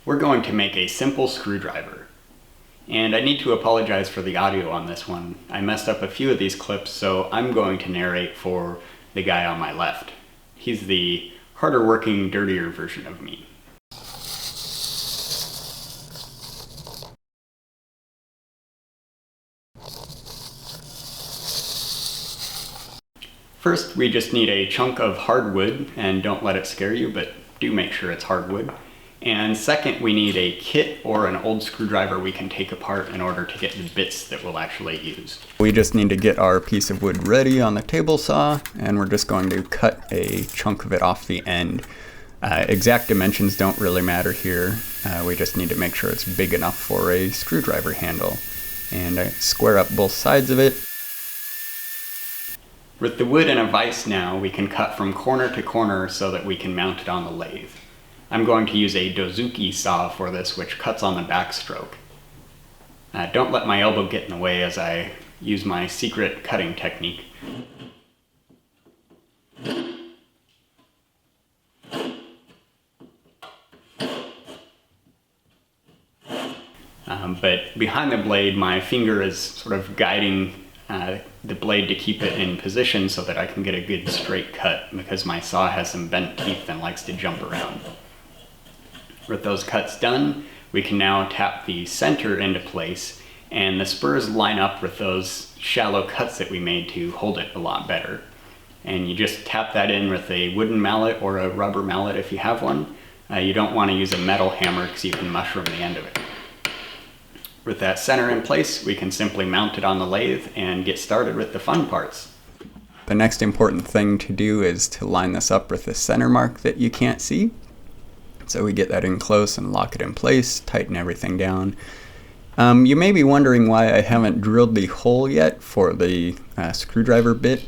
We're going to make a simple screwdriver. And I need to apologize for the audio on this one. I messed up a few of these clips, so I'm going to narrate for the guy on my left. He's the harder working, dirtier version of me. First, we just need a chunk of hardwood, and don't let it scare you, but do make sure it's hardwood. And second, we need a kit or an old screwdriver we can take apart in order to get the bits that we'll actually use. We just need to get our piece of wood ready on the table saw, and we're just going to cut a chunk of it off the end. Exact dimensions don't really matter here. We just need to make sure it's big enough for a screwdriver handle. And I square up both sides of it. With the wood in a vise now, we can cut from corner to corner so that we can mount it on the lathe. I'm going to use a dozuki saw for this, which cuts on the backstroke. Don't let my elbow get in the way as I use my secret cutting technique. But behind the blade, my finger is sort of guiding the blade to keep it in position so that I can get a good straight cut, because my saw has some bent teeth and likes to jump around. With those cuts done, we can now tap the center into place, and the spurs line up with those shallow cuts that we made to hold it a lot better. And you just tap that in with a wooden mallet or a rubber mallet if you have one. You don't want to use a metal hammer because you can mushroom the end of it. With that center in place, we can simply mount it on the lathe and get started with the fun parts. The next important thing to do is to line this up with the center mark that you can't see. So we get that in close and lock it in place, tighten everything down. You may be wondering why I haven't drilled the hole yet for the screwdriver bit,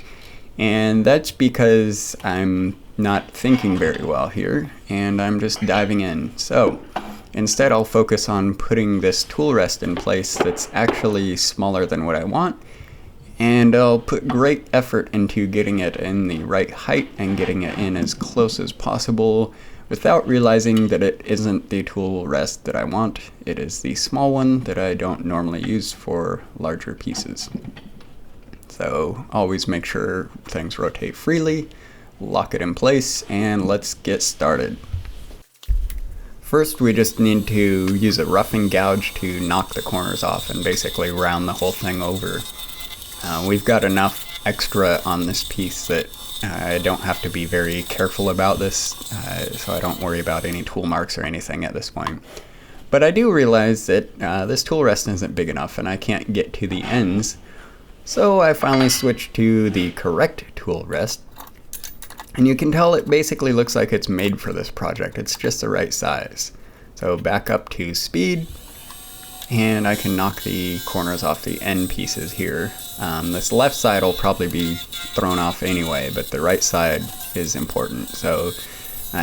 and that's because I'm not thinking very well here, and I'm just diving in. So instead, I'll focus on putting this tool rest in place that's actually smaller than what I want, and I'll put great effort into getting it in the right height and getting it in as close as possible without realizing that it isn't the tool rest that I want. It is the small one that I don't normally use for larger pieces. So always make sure things rotate freely, lock it in place, and let's get started. First, we just need to use a roughing gouge to knock the corners off and basically round the whole thing over. We've got enough extra on this piece that I don't have to be very careful about this, so I don't worry about any tool marks or anything at this point. But I do realize that this tool rest isn't big enough and I can't get to the ends, so I finally switched to the correct tool rest. And you can tell it basically looks like it's made for this project. It's just the right size. So back up to speed, and I can knock the corners off the end pieces here. This left side will probably be thrown off anyway, but the right side is important. So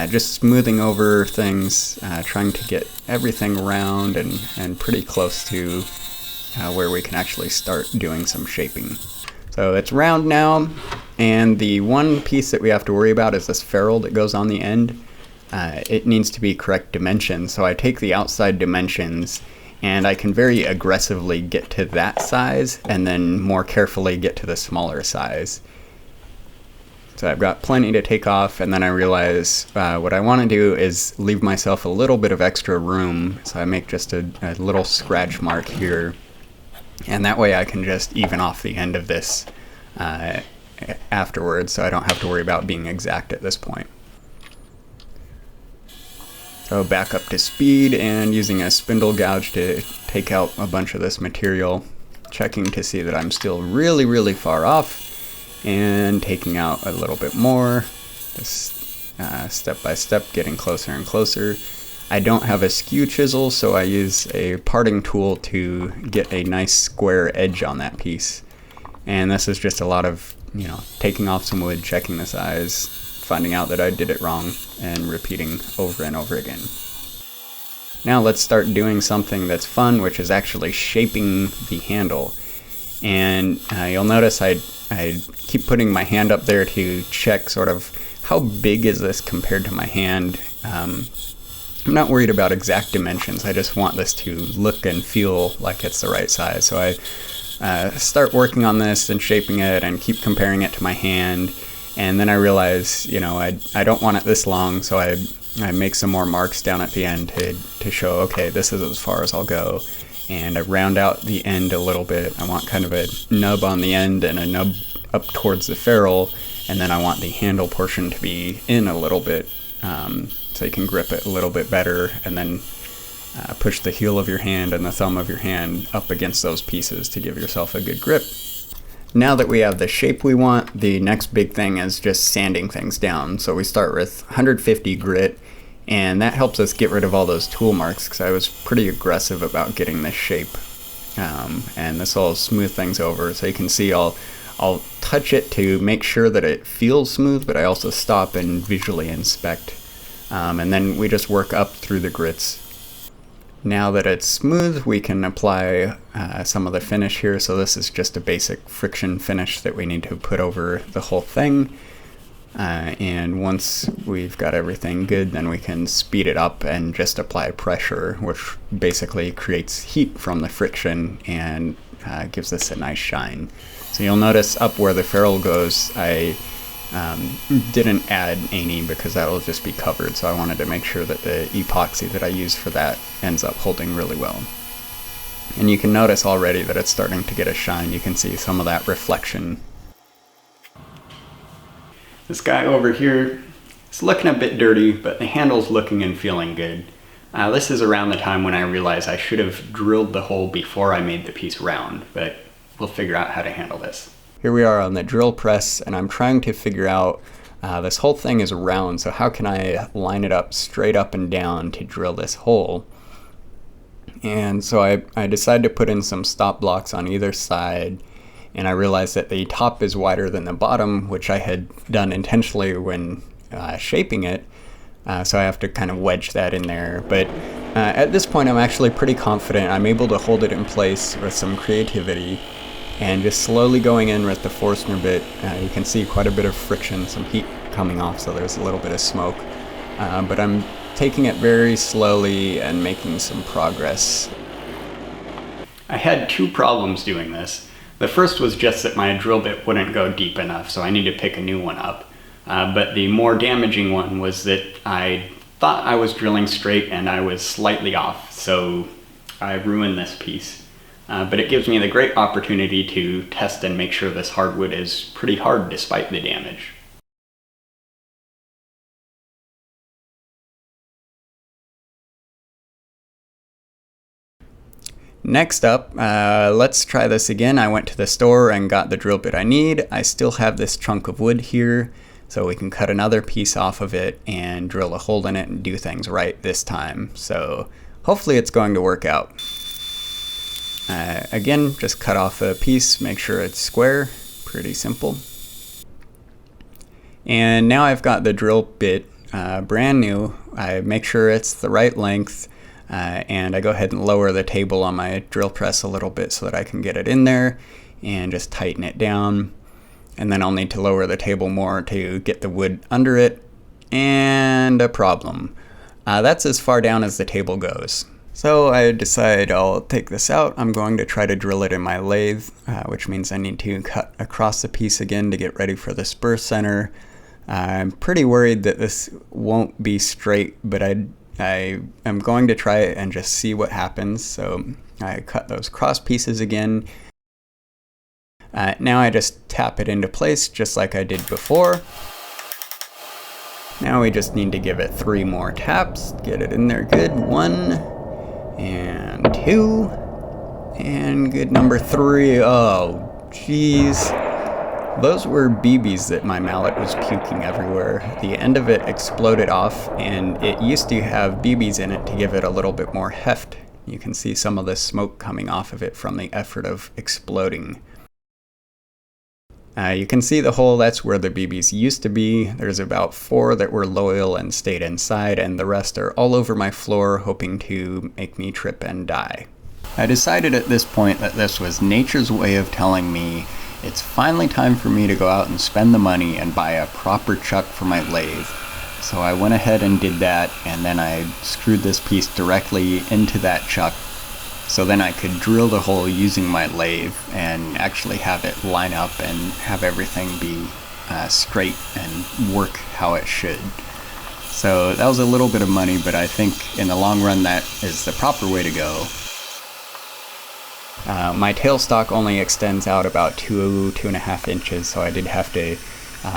just smoothing over things, trying to get everything round and pretty close to where we can actually start doing some shaping. So it's round now, and the one piece that we have to worry about is this ferrule that goes on the end. It needs to be correct dimensions, so I take the outside dimensions and I can very aggressively get to that size and then more carefully get to the smaller size. So I've got plenty to take off, and then I realize what I want to do is leave myself a little bit of extra room, so I make just a little scratch mark here, and that way I can just even off the end of this afterwards, so I don't have to worry about being exact at this point. So back up to speed and using a spindle gouge to take out a bunch of this material, checking to see that I'm still really, really far off, and taking out a little bit more, just step by step, getting closer and closer. I don't have a skew chisel, so I use a parting tool to get a nice square edge on that piece. And this is just a lot of, taking off some wood, checking the size, finding out that I did it wrong, and repeating over and over again. Now let's start doing something that's fun, which is actually shaping the handle. And you'll notice I keep putting my hand up there to check sort of how big is this compared to my hand. I'm not worried about exact dimensions. I just want this to look and feel like it's the right size. So I start working on this and shaping it and keep comparing it to my hand. And then I realize, I don't want it this long, so I make some more marks down at the end to show, okay, this is as far as I'll go. And I round out the end a little bit. I want kind of a nub on the end and a nub up towards the ferrule. And then I want the handle portion to be in a little bit, so you can grip it a little bit better. And then push the heel of your hand and the thumb of your hand up against those pieces to give yourself a good grip. Now that we have the shape we want, the next big thing is just sanding things down. So we start with 150 grit, and that helps us get rid of all those tool marks, because I was pretty aggressive about getting this shape. And this will smooth things over. So you can see I'll touch it to make sure that it feels smooth, but I also stop and visually inspect. And then we just work up through the grits. Now that it's smooth, we can apply some of the finish here. So this is just a basic friction finish that we need to put over the whole thing. And once we've got everything good, then we can speed it up and just apply pressure, which basically creates heat from the friction and gives us a nice shine. So you'll notice up where the ferrule goes, I didn't add any because that will just be covered, so I wanted to make sure that the epoxy that I use for that ends up holding really well. And you can notice already that it's starting to get a shine. You can see some of that reflection. This guy over here is looking a bit dirty, but the handle's looking and feeling good. This is around the time when I realized I should have drilled the hole before I made the piece round, but we'll figure out how to handle this. Here we are on the drill press, and I'm trying to figure out, this whole thing is round, so how can I line it up straight up and down to drill this hole? And so I decided to put in some stop blocks on either side, and I realized that the top is wider than the bottom, which I had done intentionally when shaping it, so I have to kind of wedge that in there. But at this point I'm actually pretty confident I'm able to hold it in place with some creativity. And just slowly going in with the Forstner bit, you can see quite a bit of friction, some heat coming off, so there's a little bit of smoke. But I'm taking it very slowly and making some progress. I had two problems doing this. The first was just that my drill bit wouldn't go deep enough, so I need to pick a new one up. But the more damaging one was that I thought I was drilling straight and I was slightly off, so I ruined this piece. But it gives me the great opportunity to test and make sure this hardwood is pretty hard despite the damage. Next up, let's try this again. I went to the store and got the drill bit I need. I still have this chunk of wood here, so we can cut another piece off of it and drill a hole in it and do things right this time. So hopefully it's going to work out. Again, just cut off a piece, make sure it's square, pretty simple. And now I've got the drill bit brand new. I make sure it's the right length, and I go ahead and lower the table on my drill press a little bit so that I can get it in there and just tighten it down. And then I'll need to lower the table more to get the wood under it, and a problem. That's as far down as the table goes. So I decide I'll take this out. I'm going to try to drill it in my lathe, which means I need to cut across the piece again to get ready for the spur center. I'm pretty worried that this won't be straight, but I am going to try it and just see what happens. So I cut those cross pieces again. Now I just tap it into place just like I did before. Now we just need to give it 3 more taps, get it in there good. 1 and 2 and good number 3. Oh geez, those were BBs that my mallet was puking everywhere. The end of it exploded off, and it used to have BBs in it to give it a little bit more heft. You can see some of the smoke coming off of it from the effort of exploding. You can see the hole, that's where the BBs used to be. There's about 4 that were loyal and stayed inside, and the rest are all over my floor, hoping to make me trip and die. I decided at this point that this was nature's way of telling me it's finally time for me to go out and spend the money and buy a proper chuck for my lathe. So I went ahead and did that, and then I screwed this piece directly into that chuck, so then I could drill the hole using my lathe and actually have it line up and have everything be straight and work how it should. So that was a little bit of money, but I think in the long run that is the proper way to go. My tailstock only extends out about 2.5 inches, so I did have to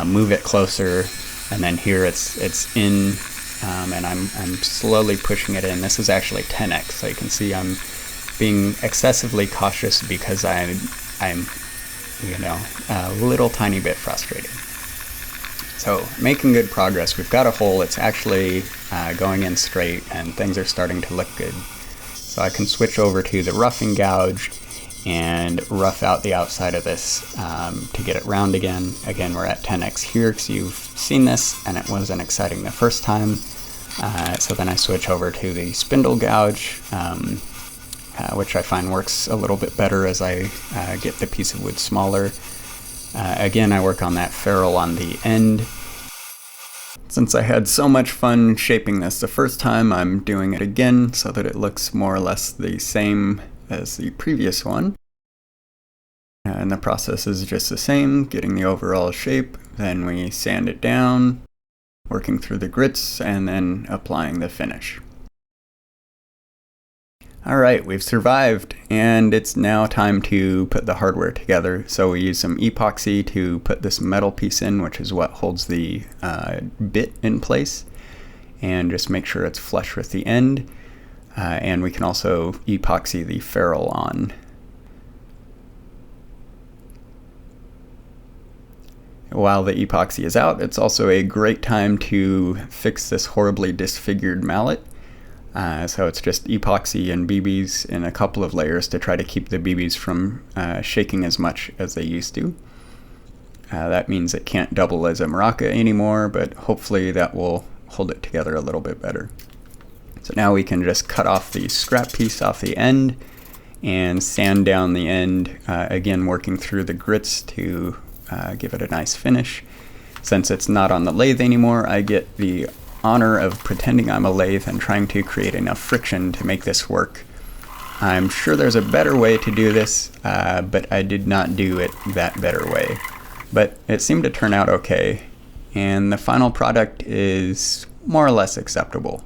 move it closer, and then here it's in, and I'm slowly pushing it in. This is actually 10x, so you can see I'm being excessively cautious because I'm a little tiny bit frustrated. So making good progress. We've got a hole. It's actually going in straight, and things are starting to look good. So I can switch over to the roughing gouge and rough out the outside of this to get it round again. Again, we're at 10x here because you've seen this and it wasn't exciting the first time. So then I switch over to the spindle gouge, which I find works a little bit better as I get the piece of wood smaller. Again, I work on that ferrule on the end. Since I had so much fun shaping this the first time, I'm doing it again so that it looks more or less the same as the previous one. And the process is just the same, getting the overall shape, then we sand it down, working through the grits, and then applying the finish. Alright, we've survived, and it's now time to put the hardware together. So we use some epoxy to put this metal piece in, which is what holds the bit in place, and just make sure it's flush with the end. And we can also epoxy the ferrule on. While the epoxy is out, it's also a great time to fix this horribly disfigured mallet. So it's just epoxy and BBs in a couple of layers to try to keep the BBs from shaking as much as they used to. That means it can't double as a maraca anymore, but hopefully that will hold it together a little bit better. So now we can just cut off the scrap piece off the end and sand down the end, again working through the grits to give it a nice finish. Since it's not on the lathe anymore, I get the honor of pretending I'm a lathe and trying to create enough friction to make this work. I'm sure there's a better way to do this, but I did not do it that better way. But it seemed to turn out okay, and the final product is more or less acceptable.